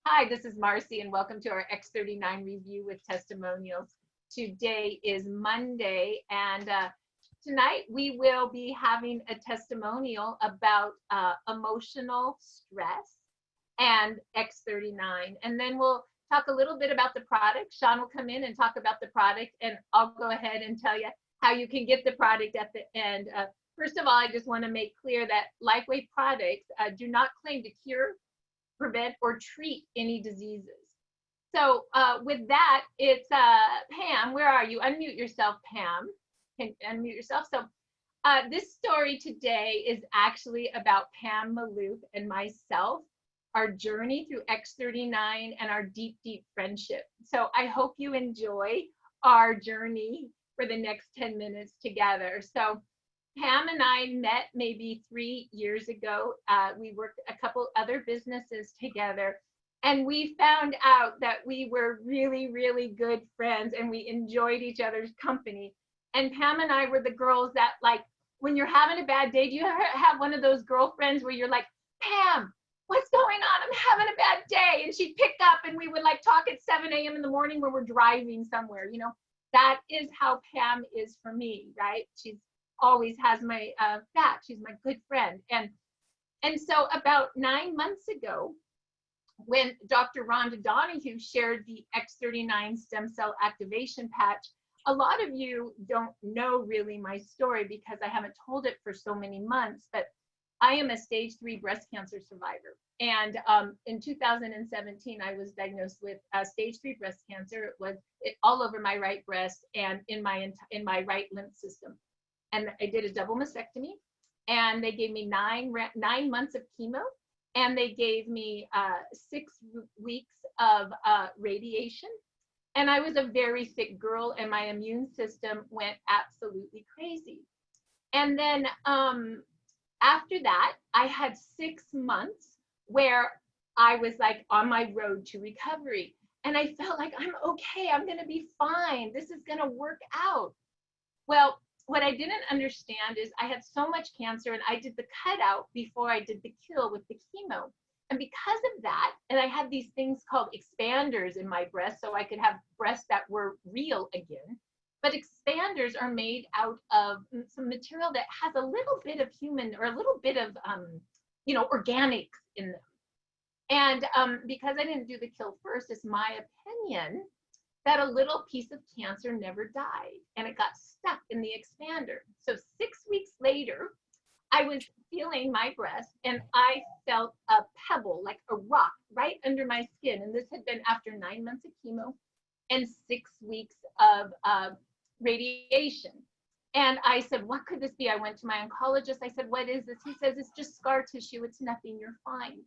Hi, this is Marcy, and welcome to our X39 review with testimonials. Today is Monday, and tonight we will be having a testimonial about emotional stress and X39. And then we'll talk a little bit about the product. Sean will come in and talk about the product, and I'll go ahead and tell you how you can get the product at the end. First of all, I just want to make clear that Lifeway products do not claim to cure, prevent, or treat any diseases. So with that, it's Pam. Where are you? Unmute yourself, Pam. Can unmute yourself. So this story today is actually about Pam Maloof and myself, our journey through X39 and our deep, deep friendship. So I hope you enjoy our journey for the next 10 minutes together. So Pam and I met maybe 3 years ago. We worked a couple other businesses together, and we found out that we were really, really good friends and we enjoyed each other's company. And Pam and I were the girls that, like, when you're having a bad day, do you ever have one of those girlfriends where you're like, Pam, what's going on? I'm having a bad day. And she'd pick up and we would like talk at 7 a.m. in the morning when we're driving somewhere. That is how Pam is for me, right? She's always has my back. She's my good friend. And so about 9 months ago, when Dr. Rhonda Donahue shared the X39 stem cell activation patch, a lot of you don't know really my story because I haven't told it for so many months, but I am a stage 3 breast cancer survivor. And in 2017, I was diagnosed with stage 3 breast cancer. It was all over my right breast and in my right lymph system. And I did a double mastectomy, and they gave me 9 months of chemo, and they gave me 6 weeks of radiation. And I was a very sick girl, and my immune system went absolutely crazy. And then after that, I had 6 months where I was like on my road to recovery. And I felt like I'm okay, I'm gonna be fine, this is gonna work out. Well, what I didn't understand is I had so much cancer, and I did the cutout before I did the kill with the chemo. And because of that, and I had these things called expanders in my breast so I could have breasts that were real again. But expanders are made out of some material that has a little bit of human or a little bit of, organics in them. And because I didn't do the kill first, it's my opinion that a little piece of cancer never died, and it got stuck in the expander. So 6 weeks later, I was feeling my breast, and I felt a pebble, like a rock, right under my skin. And this had been after 9 months of chemo and 6 weeks of radiation. And I said, what could this be? I went to my oncologist. I said, what is this? He says, it's just scar tissue. It's nothing. You're fine.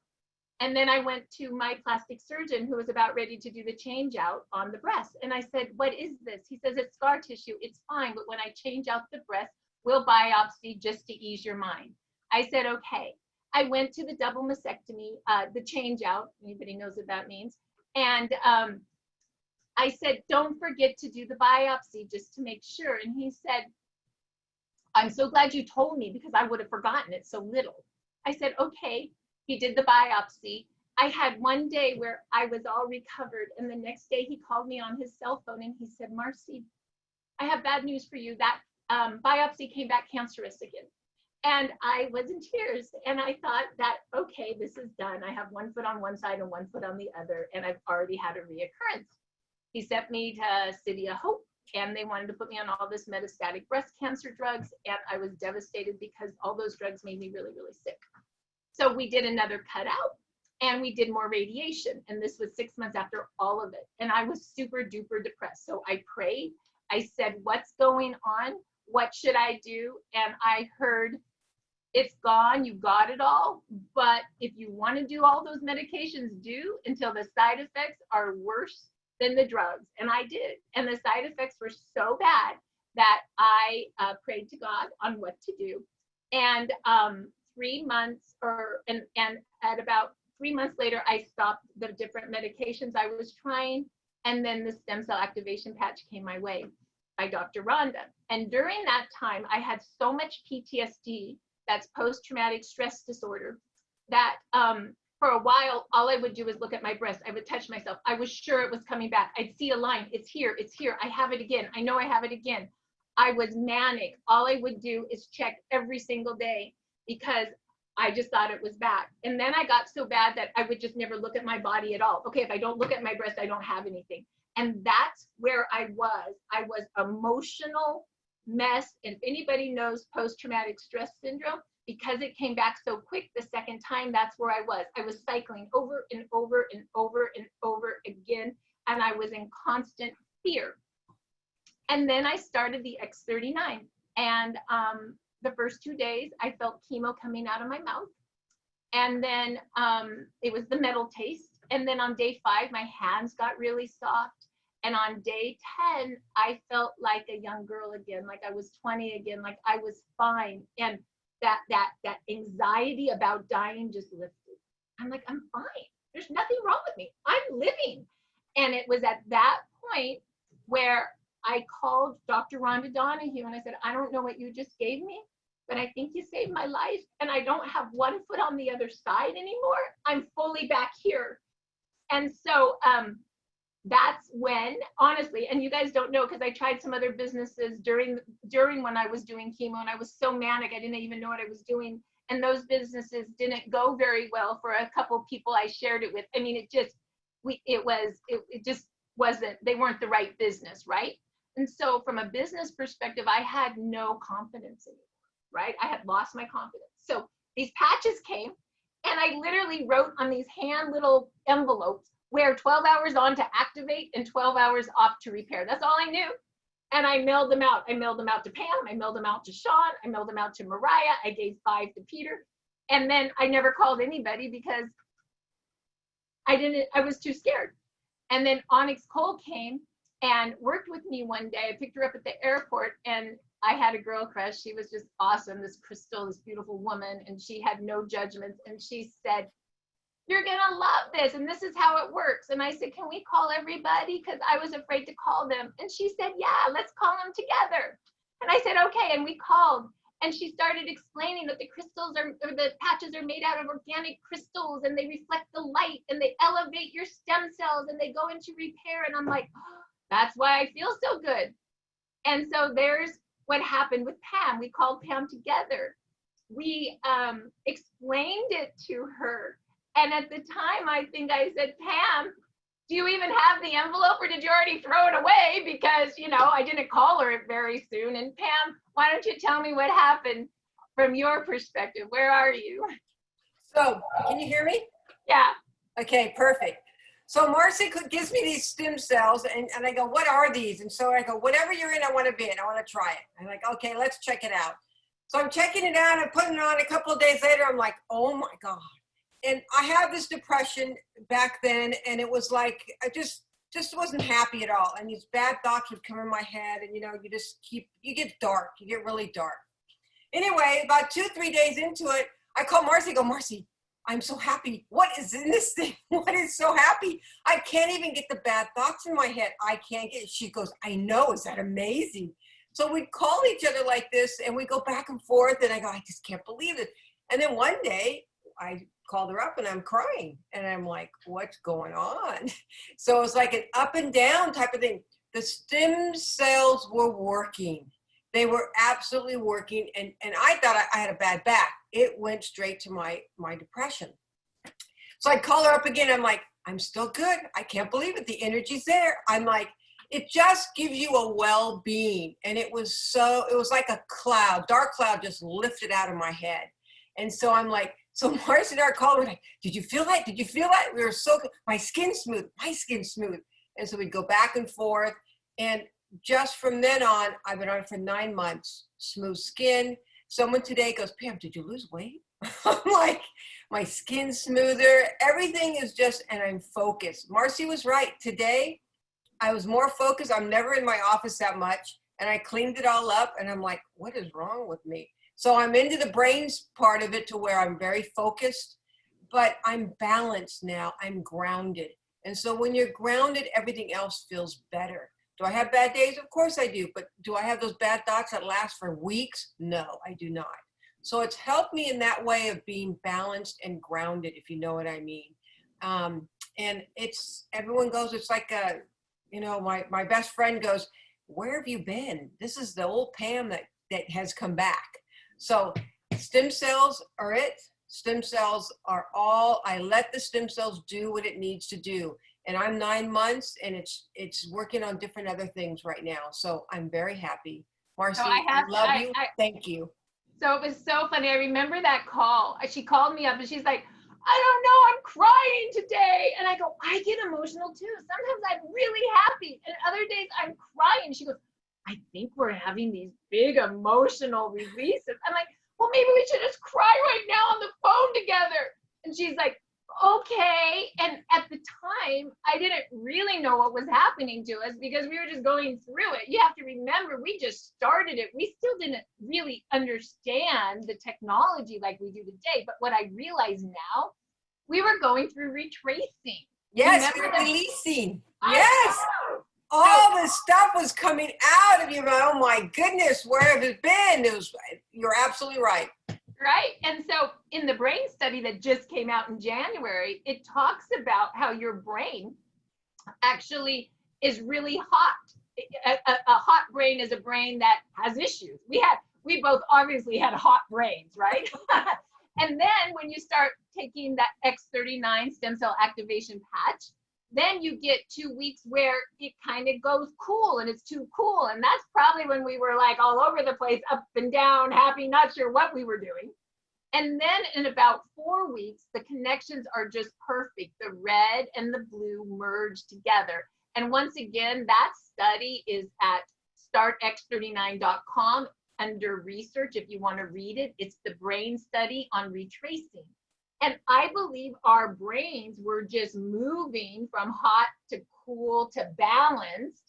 And then I went to my plastic surgeon who was about ready to do the change out on the breast. And I said, what is this? He says, it's scar tissue. It's fine. But when I change out the breast, we'll biopsy just to ease your mind. I said, okay. I went to the double mastectomy, the change out. Anybody knows what that means? And I said, don't forget to do the biopsy just to make sure. And he said, I'm so glad you told me because I would have forgotten it so little. I said, okay. He did the biopsy. I had one day where I was all recovered, and the next day he called me on his cell phone and he said, Marcy, I have bad news for you. That biopsy came back cancerous again. And I was in tears, and I thought that, okay, this is done. I have 1 foot on one side and 1 foot on the other, and I've already had a reoccurrence. He sent me to City of Hope, and they wanted to put me on all this metastatic breast cancer drugs, and I was devastated because all those drugs made me really, really sick. So we did another cutout, and we did more radiation. And this was 6 months after all of it. And I was super duper depressed. So I prayed. I said, what's going on? What should I do? And I heard, it's gone. You got it all. But if you want to do all those medications, do until the side effects are worse than the drugs. And I did. And the side effects were so bad that I prayed to God on what to do. And 3 months and at about 3 months later, I stopped the different medications I was trying. And then the stem cell activation patch came my way by Dr. Rhonda. And during that time, I had so much PTSD, that's post-traumatic stress disorder, that for a while, all I would do is look at my breast. I would touch myself. I was sure it was coming back. I'd see a line. It's here. It's here. I have it again. I know I have it again. I was manic. All I would do is check every single day because I just thought it was back. And then I got so bad that I would just never look at my body at all. Okay, if I don't look at my breast, I don't have anything. And that's where I was. I was emotional mess. And if anybody knows post-traumatic stress syndrome, because it came back so quick the second time, that's where I was. I was cycling over and over and over and over again. And I was in constant fear. And then I started the X39. And the first 2 days, I felt chemo coming out of my mouth. And then it was the metal taste. And then on day 5, my hands got really soft. And on day 10, I felt like a young girl again, like I was 20 again, like I was fine. And that anxiety about dying just lifted. I'm like, I'm fine. There's nothing wrong with me. I'm living. And it was at that point where I called Dr. Rhonda Donahue and I said, I don't know what you just gave me, but I think you saved my life. And I don't have one foot on the other side anymore. I'm fully back here. And so that's when, honestly, and you guys don't know because I tried some other businesses during when I was doing chemo, and I was so manic, I didn't even know what I was doing. And those businesses didn't go very well for a couple of people I shared it with. I mean, it just wasn't, they weren't the right business, right? And so from a business perspective, I had no confidence anymore, right? I had lost my confidence. So these patches came, and I literally wrote on these hand little envelopes where 12 hours on to activate and 12 hours off to repair. That's all I knew. And I mailed them out. I mailed them out to Pam. I mailed them out to Sean. I mailed them out to Mariah. I gave 5 to Peter. And then I never called anybody because I was too scared. And then Onyx Cole came and worked with me one day. I picked her up at the airport and I had a girl crush. She was just awesome. This Crystal, this beautiful woman, and she had no judgments. And she said, you're gonna love this, and this is how it works. And I said, can we call everybody? Because I was afraid to call them. And she said, yeah, let's call them together. And I said, okay, and we called. And she started explaining that the patches are made out of organic crystals, and they reflect the light, and they elevate your stem cells, and they go into repair. And I'm like, oh, that's why I feel so good. And so there's what happened with Pam. We called Pam together. We explained it to her. And at the time, I think I said, Pam, do you even have the envelope, or did you already throw it away? Because, I didn't call her very soon. And Pam, why don't you tell me what happened from your perspective? Where are you? So, can you hear me? Yeah. Okay, perfect. So Marcy gives me these stem cells, and I go, what are these? And so I go, whatever you're in, I want to be in. I want to try it. I'm like, okay, let's check it out. So I'm checking it out. I'm putting it on. A couple of days later, I'm like, oh my God. And I had this depression back then, and it was like, I just wasn't happy at all. And these bad thoughts would come in my head, and you get dark, you get really dark. Anyway, about 2-3 days into it, I call Marcy, go, Marcy, I'm so happy. What is in this thing? What is so happy? I can't even get the bad thoughts in my head. I can't get it. She goes, I know, is that amazing? So we'd call each other like this, and we go back and forth, and I go, I just can't believe it. And then one day, I called her up and I'm crying, and I'm like, what's going on? So it's like an up and down type of thing. The stem cells were working. They were absolutely working. And I thought I had a bad back. It went straight to my depression. So I call her up again. I'm like, I'm still good. I can't believe it. The energy's there. I'm like, it just gives you a well-being. And it was like a cloud, dark cloud just lifted out of my head. And so I'm like, so Marcy and I called, we're like, did you feel that? Did you feel that? We were so good. My skin's smooth. And so we'd go back and forth. And just from then on, I've been on it for 9 months. Smooth skin. Someone today goes, Pam, did you lose weight? I'm like, my skin's smoother. Everything is just, and I'm focused. Marcy was right. Today, I was more focused. I'm never in my office that much. And I cleaned it all up. And I'm like, what is wrong with me? So I'm into the brains part of it to where I'm very focused, but I'm balanced now. I'm grounded. And so when you're grounded, everything else feels better. Do I have bad days? Of course I do. But do I have those bad thoughts that last for weeks? No, I do not. So it's helped me in that way of being balanced and grounded, if you know what I mean. And everyone goes, it's like my best friend goes, where have you been? This is the old Pam that has come back. So stem cells are it. Stem cells are all, I let the stem cells do what it needs to do. And I'm 9 months and it's working on different other things right now. So I'm very happy. Marcy, So I love you. Thank you. So it was so funny. I remember that call. She called me up and she's like, I don't know, I'm crying today. And I go, I get emotional too. Sometimes I'm really happy and other days I'm crying. She goes, I think we're having these big emotional releases. I'm like, well, maybe we should just cry right now on the phone together. And she's like, okay. And at the time, I didn't really know what was happening to us because we were just going through it. You have to remember, we just started it. We still didn't really understand the technology like we do today. But what I realize now, we were going through retracing. Yes, Remember we're releasing. I Yes. know. All the stuff was coming out of you. Oh my goodness, where have it been? You're absolutely right. Right. And so in the brain study that just came out in January, it talks about how your brain actually is really hot. A hot brain is a brain that has issues. We both obviously had hot brains, right? And then when you start taking that X39 stem cell activation patch, then you get 2 weeks where it kind of goes cool and it's too cool. And that's probably when we were like all over the place, up and down, happy, not sure what we were doing. And then in about 4 weeks, the connections are just perfect. The red and the blue merge together. And once again, that study is at startx39.com under research. If you want to read it, it's the brain study on retracing. And I believe our brains were just moving from hot to cool to balanced.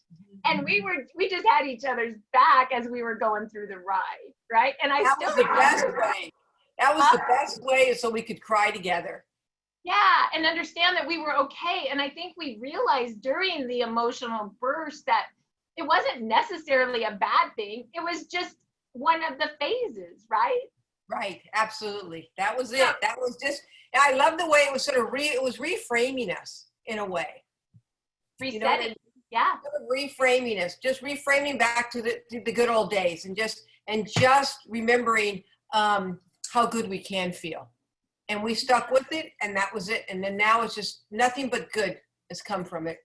And we just had each other's back as we were going through the ride, right? And that was the best way. That was the best way so we could cry together. Yeah, and understand that we were okay. And I think we realized during the emotional burst that it wasn't necessarily a bad thing. It was just one of the phases, right? Right, absolutely. That was it. That was just, I love the way it was it was reframing us in a way. Resetting, you know I mean? Yeah. Reframing us, just reframing back to the good old days and just remembering how good we can feel. And we stuck with it and that was it. And then now it's just nothing but good has come from it.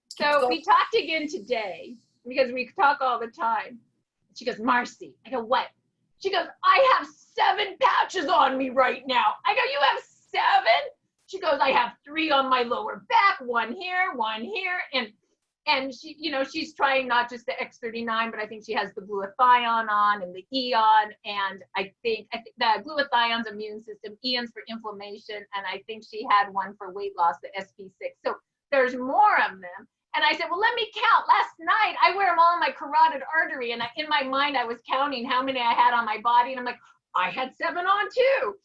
So we talked again today because we talk all the time. She goes, Marcy. I go, what? She goes, I have 7 patches on me right now. I go, you have 7? She goes, I have 3 on my lower back, 1 here, 1 here. And she, she's trying not just the X39, but I think she has the glutathione on and the Eon. And I think the glutathione's immune system, Eon's for inflammation. And I think she had one for weight loss, the SP6. So there's more of them. And I said, well, let me count. Last night, I wear them all in my carotid artery. And in my mind, I was counting how many I had on my body. And I'm like, I had 7 on too.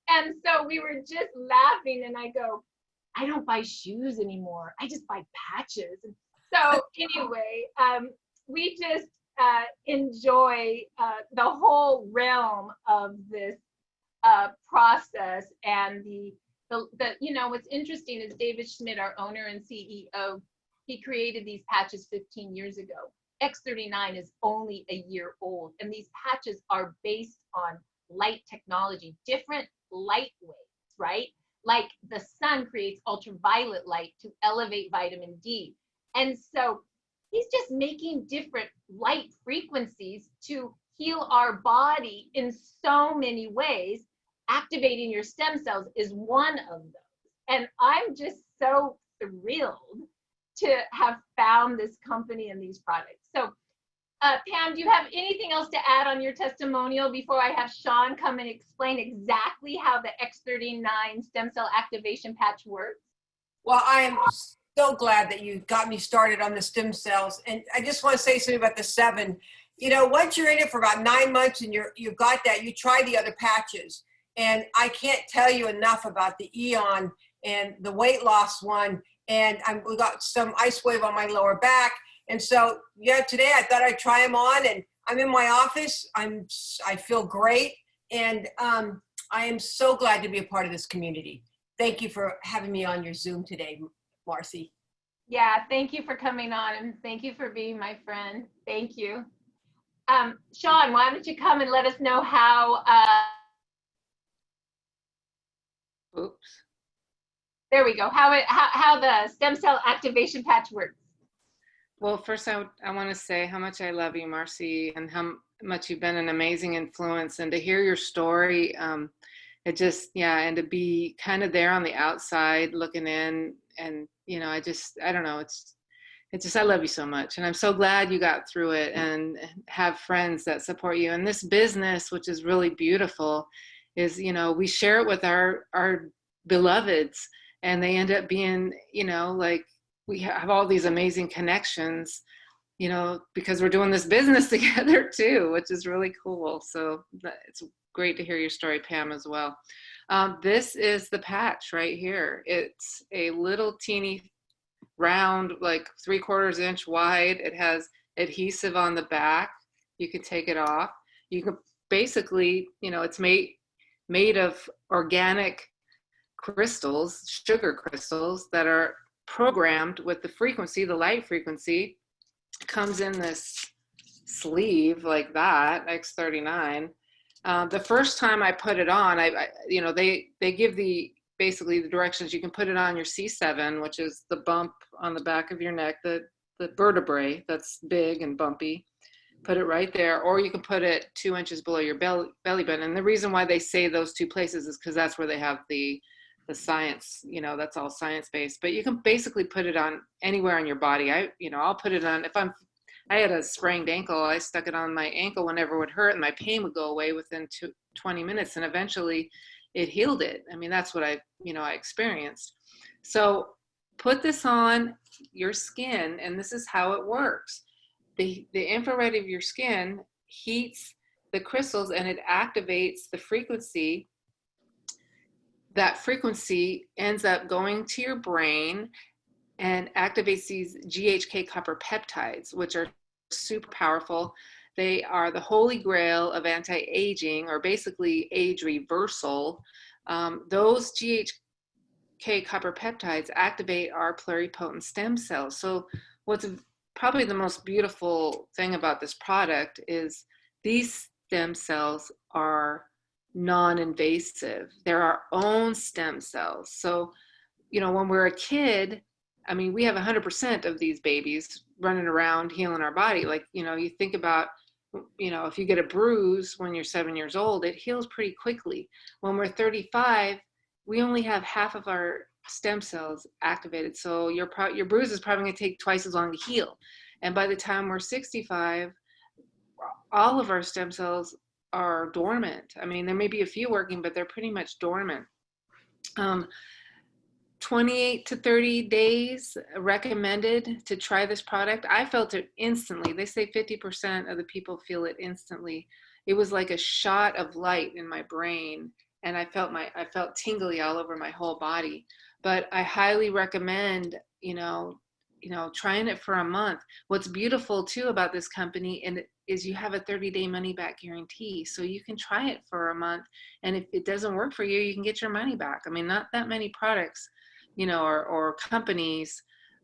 And so we were just laughing. And I go, I don't buy shoes anymore. I just buy patches. And so anyway, we just enjoy the whole realm of this process. And what's interesting is David Schmidt, our owner and CEO, he created these patches 15 years ago. X39 is only a year old, and these patches are based on light technology, different light waves, right? Like the sun creates ultraviolet light to elevate vitamin D. And so he's just making different light frequencies to heal our body in so many ways. Activating your stem cells is one of those. And I'm just so thrilled to have found this company and these products. So Pam, do you have anything else to add on your testimonial before I have Sean come and explain exactly how the X39 stem cell activation patch works? Well, I am so glad that you got me started on the stem cells. And I just want to say something about the 7. Once you're in it for about 9 months and you've got that, you try the other patches. And I can't tell you enough about the Eon and the weight loss one. And we got some ice wave on my lower back. And so, yeah, today I thought I'd try them on and I'm in my office. I feel great. And I am so glad to be a part of this community. Thank you for having me on your Zoom today, Marcy. Yeah, thank you for coming on and thank you for being my friend. Thank you. Sean, why don't you come and let us know how, Oops. there we go, how the stem cell activation patch works. Well, first I want to say how much I love you, Marcy, and how much you've been an amazing influence. And to hear your story, it just, yeah, and to be kind of there on the outside looking in, and I don't know, it's just, I love you so much, and I'm so glad you got through it and have friends that support you. And this business, which is really beautiful, is, we share it with our beloveds, and they end up being, like, we have all these amazing connections, because we're doing this business together too, which is really cool. So it's great to hear your story, Pam, as well. This is the patch right here. It's a little teeny round, like 3/4 inch wide. It has adhesive on the back. You can take it off. You can basically, it's made of organic crystals, sugar crystals that are programmed with the frequency, the light frequency. Comes in this sleeve like that, X39. The first time I put it on, they give basically the directions. You can put it on your C7, which is the bump on the back of your neck, the vertebrae that's big and bumpy. Put it right there, or you can put it 2 inches below your belly button. And the reason why they say those two places is because that's where they have the science, that's all science-based. But you can basically put it on anywhere on your body. I'll put it on, I had a sprained ankle, I stuck it on my ankle whenever it would hurt, and my pain would go away within 20 minutes, and eventually it healed it. I mean, that's what I experienced. So put this on your skin, and this is how it works. The infrared of your skin heats the crystals, and it activates the frequency. That frequency ends up going to your brain and activates these GHK copper peptides, which are super powerful. They are the holy grail of anti-aging, or basically age reversal. Those GHK copper peptides activate our pluripotent stem cells. So what's probably the most beautiful thing about this product is these stem cells are non-invasive. They're our own stem cells. So, when we're a kid, I mean, we have 100% of these babies running around healing our body. Like, you think about, if you get a bruise when you're 7 years old, it heals pretty quickly. When we're 35, we only have half of our stem cells activated. So your bruise is probably going to take twice as long to heal. And by the time we're 65, all of our stem cells are dormant. I mean, there may be a few working, but they're pretty much dormant. 28 to 30 days recommended to try this product. I felt it instantly. They say 50% of the people feel it instantly. It was like a shot of light in my brain, and I felt tingly all over my whole body. But I highly recommend, trying it for a month. What's beautiful too about this company is you have a 30-day money back guarantee. So you can try it for a month, and if it doesn't work for you, you can get your money back. I mean, not that many products, or companies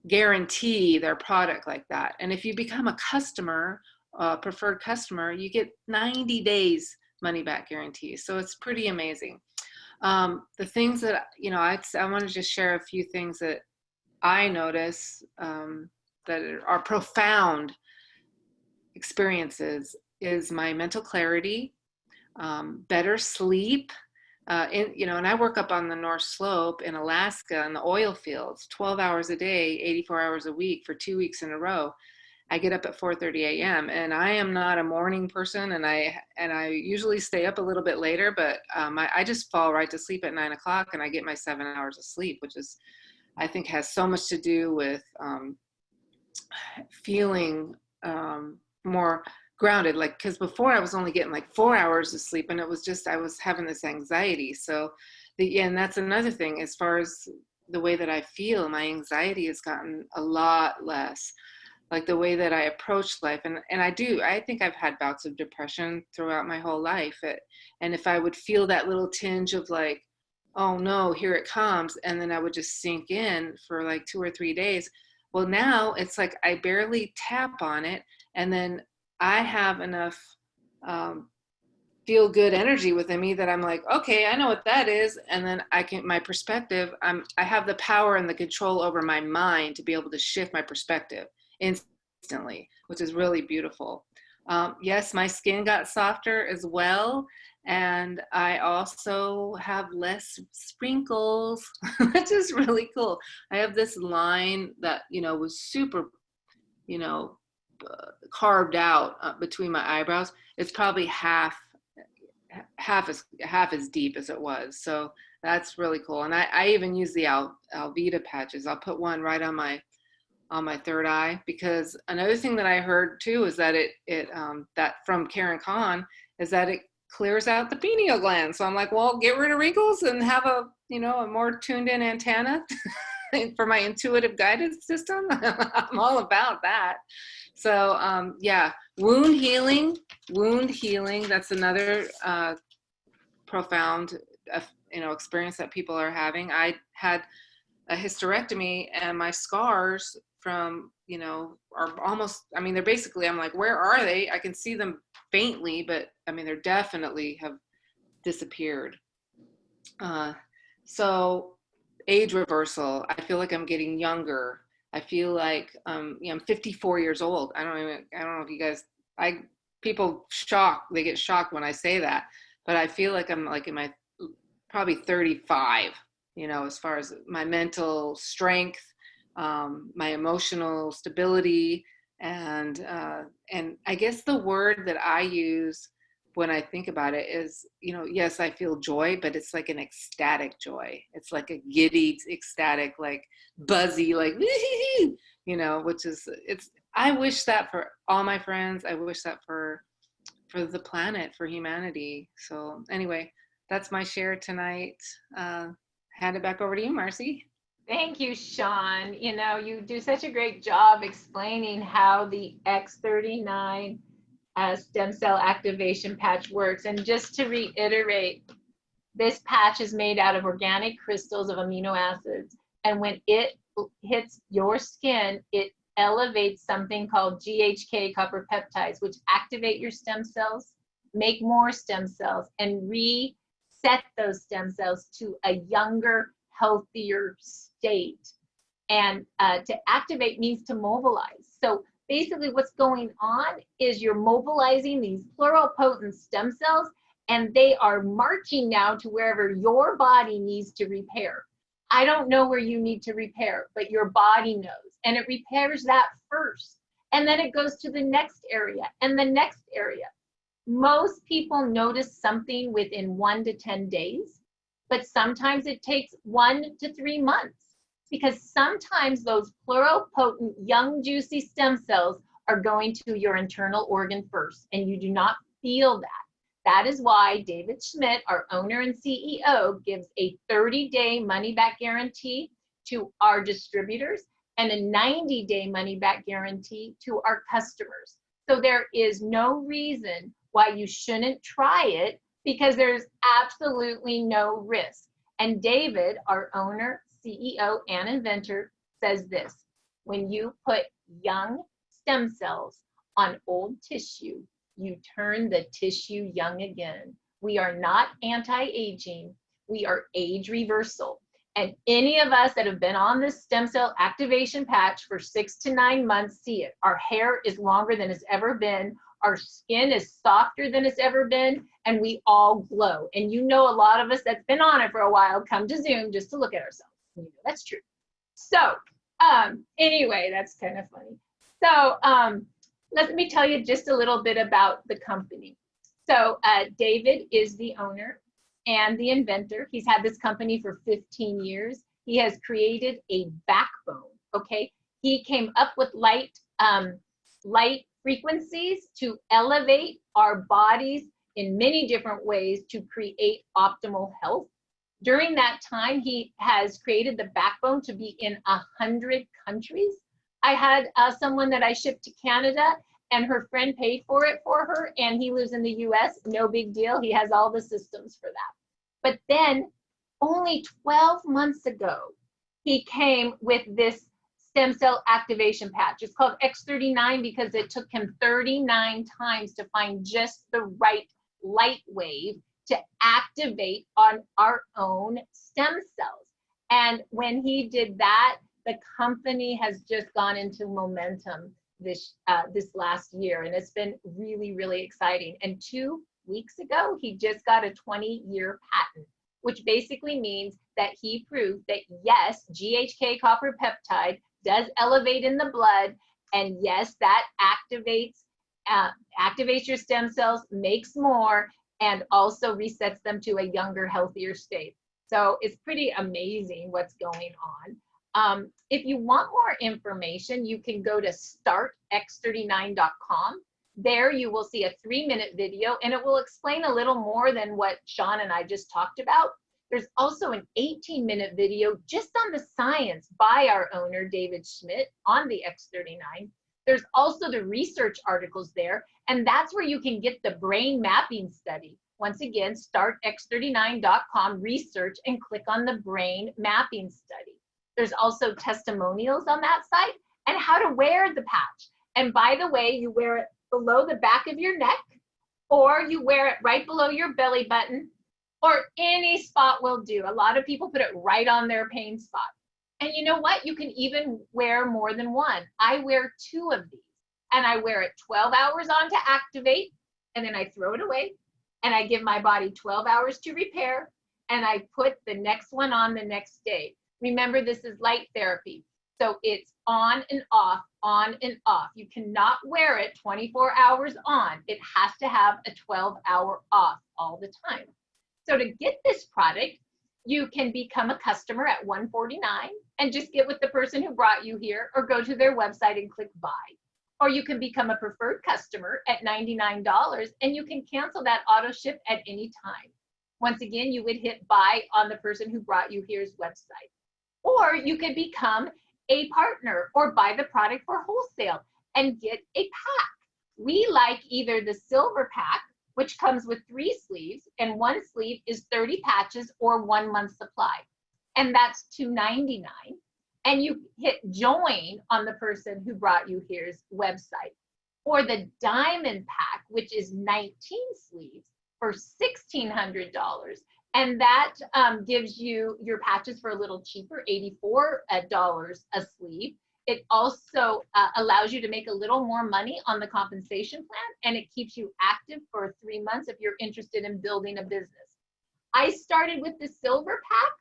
guarantee their product like that. And if you become a customer, preferred customer, you get 90 days money back guarantee. So it's pretty amazing. The things that, I want to just share a few things that I notice that are profound experiences is my mental clarity, better sleep, and I work up on the North Slope in Alaska in the oil fields, 12 hours a day, 84 hours a week for 2 weeks in a row. I get up at 4:30 a.m. and I am not a morning person, and I usually stay up a little bit later, but I just fall right to sleep at 9 o'clock, and I get my 7 hours of sleep, which is, I think, has so much to do with feeling more grounded. Like, because before I was only getting like 4 hours of sleep, and it was just, I was having this anxiety. So and that's another thing, as far as the way that I feel, my anxiety has gotten a lot less. like the way that I approach life. And I think I've had bouts of depression throughout my whole life. And if I would feel that little tinge of like, oh no, here it comes, and then I would just sink in for like 2 or 3 days. Well, now it's like I barely tap on it, and then I have enough feel good energy within me that I'm like, okay, I know what that is. And then my perspective, I have the power and the control over my mind to be able to shift my perspective instantly, which is really beautiful. Yes, my skin got softer as well. And I also have less sprinkles, which is really cool. I have this line that, was super, carved out between my eyebrows. It's probably half as deep as it was. So that's really cool. And I even use the Alveda patches. I'll put one right on my third eye, because another thing that I heard too is that that from Karen Kahn is that it clears out the pineal gland. So I'm like, well, get rid of wrinkles and have a more tuned in antenna for my intuitive guidance system. I'm all about that. So yeah, wound healing. That's another profound, experience that people are having. I had a hysterectomy, and my scars from, are almost, they're basically, I'm like, where are they? I can see them faintly, but they're definitely have disappeared. So age reversal, I feel like I'm getting younger. I feel like, I'm 54 years old. I don't know if you guys, they get shocked when I say that, but I feel like I'm like in my probably 35, as far as my mental strength, my emotional stability, and I guess the word that I use when I think about it is, yes, I feel joy, but it's like an ecstatic joy. It's like a giddy, ecstatic, like buzzy, like, which is, I wish that for all my friends. I wish that for the planet, for humanity. So anyway, that's my share tonight. Hand it back over to you, Marcy. Thank you, Sean. You do such a great job explaining how the X39 stem cell activation patch works. And just to reiterate, this patch is made out of organic crystals of amino acids. And when it hits your skin, it elevates something called GHK copper peptides, which activate your stem cells, make more stem cells, and reset those stem cells to a younger, healthier state. And to activate means to mobilize. So basically what's going on is you're mobilizing these pluripotent stem cells, and they are marching now to wherever your body needs to repair. I don't know where you need to repair, but your body knows, and it repairs that first. And then it goes to the next area and the next area. Most people notice something within 1 to 10 days, but sometimes it takes 1 to 3 months, because sometimes those pluripotent young juicy stem cells are going to your internal organ first, and you do not feel that. That is why David Schmidt, our owner and CEO, gives a 30-day money-back guarantee to our distributors and a 90-day money-back guarantee to our customers. So there is no reason why you shouldn't try it, because there's absolutely no risk. And David, our owner, CEO, and inventor, says this: when you put young stem cells on old tissue, you turn the tissue young again. We are not anti-aging, we are age reversal. And any of us that have been on this stem cell activation patch for 6 to 9 months see it. Our hair is longer than it's ever been. Our skin is softer than it's ever been, and we all glow. And a lot of us that's been on it for a while come to Zoom just to look at ourselves. That's true. So anyway, that's kind of funny. So let me tell you just a little bit about the company. So David is the owner and the inventor. He's had this company for 15 years. He has created a backbone, okay? He came up with light frequencies to elevate our bodies in many different ways to create optimal health. During that time, he has created the backbone to be in 100 countries. I had someone that I shipped to Canada, and her friend paid for it for her, and he lives in the US, no big deal. He has all the systems for that. But then only 12 months ago, he came with this stem cell activation patch. It's called X39 because it took him 39 times to find just the right light wave to activate on our own stem cells. And when he did that, the company has just gone into momentum this last year, and it's been really, really exciting. And 2 weeks ago, he just got a 20-year patent, which basically means that he proved that yes, GHK copper peptide does elevate in the blood, and yes, that activates your stem cells, makes more, and also resets them to a younger, healthier state. So it's pretty amazing what's going on. If you want more information, you can go to startx39.com. There you will see a 3-minute video, and it will explain a little more than what Sean and I just talked about. There's also an 18-minute video just on the science by our owner, David Schmidt, on the X39. There's also the research articles there, and that's where you can get the brain mapping study. Once again, startx39.com, research, and click on the brain mapping study. There's also testimonials on that site and how to wear the patch. And by the way, you wear it below the back of your neck, or you wear it right below your belly button, or any spot will do. A lot of people put it right on their pain spot. And you know what? You can even wear more than one. I wear 2 of these, and I wear it 12 hours on to activate, and then I throw it away, and I give my body 12 hours to repair, and I put the next one on the next day. Remember, this is light therapy. So it's on and off, on and off. You cannot wear it 24 hours on. It has to have a 12-hour off all the time. So to get this product, you can become a customer at $149 and just get with the person who brought you here, or go to their website and click buy. Or you can become a preferred customer at $99, and you can cancel that auto ship at any time. Once again, you would hit buy on the person who brought you here's website. Or you could become a partner or buy the product for wholesale and get a pack. We like either the silver pack, which comes with 3 sleeves, and 1 sleeve is 30 patches or 1 month supply. And that's $299. And you hit join on the person who brought you here's website. Or the diamond pack, which is 19 sleeves for $1,600. And that gives you your patches for a little cheaper, $84 a sleeve. It also allows you to make a little more money on the compensation plan, and it keeps you active for 3 months if you're interested in building a business. I started with the silver pack,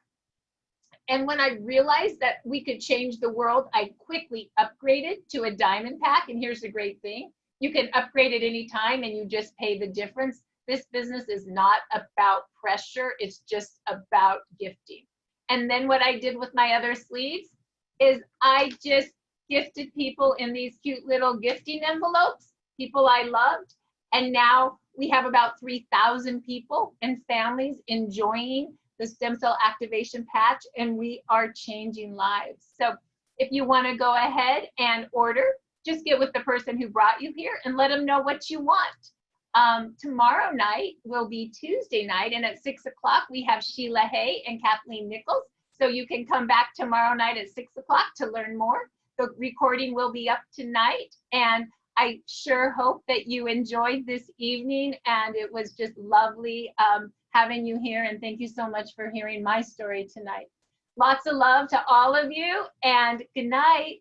and when I realized that we could change the world, I quickly upgraded to a diamond pack. And here's the great thing. You can upgrade at any time, and you just pay the difference. This business is not about pressure. It's just about gifting. And then what I did with my other sleeves is I just gifted people in these cute little gifting envelopes, people I loved. And now we have about 3,000 people and families enjoying the stem cell activation patch, and we are changing lives. So if you want to go ahead and order, just get with the person who brought you here and let them know what you want. Tomorrow night will be Tuesday night, and at 6 o'clock we have Sheila Hay and Kathleen Nichols. So you can come back tomorrow night at 6 o'clock to learn more. The recording will be up tonight, and I sure hope that you enjoyed this evening, and it was just lovely having you here, and thank you so much for hearing my story tonight. Lots of love to all of you, and good night.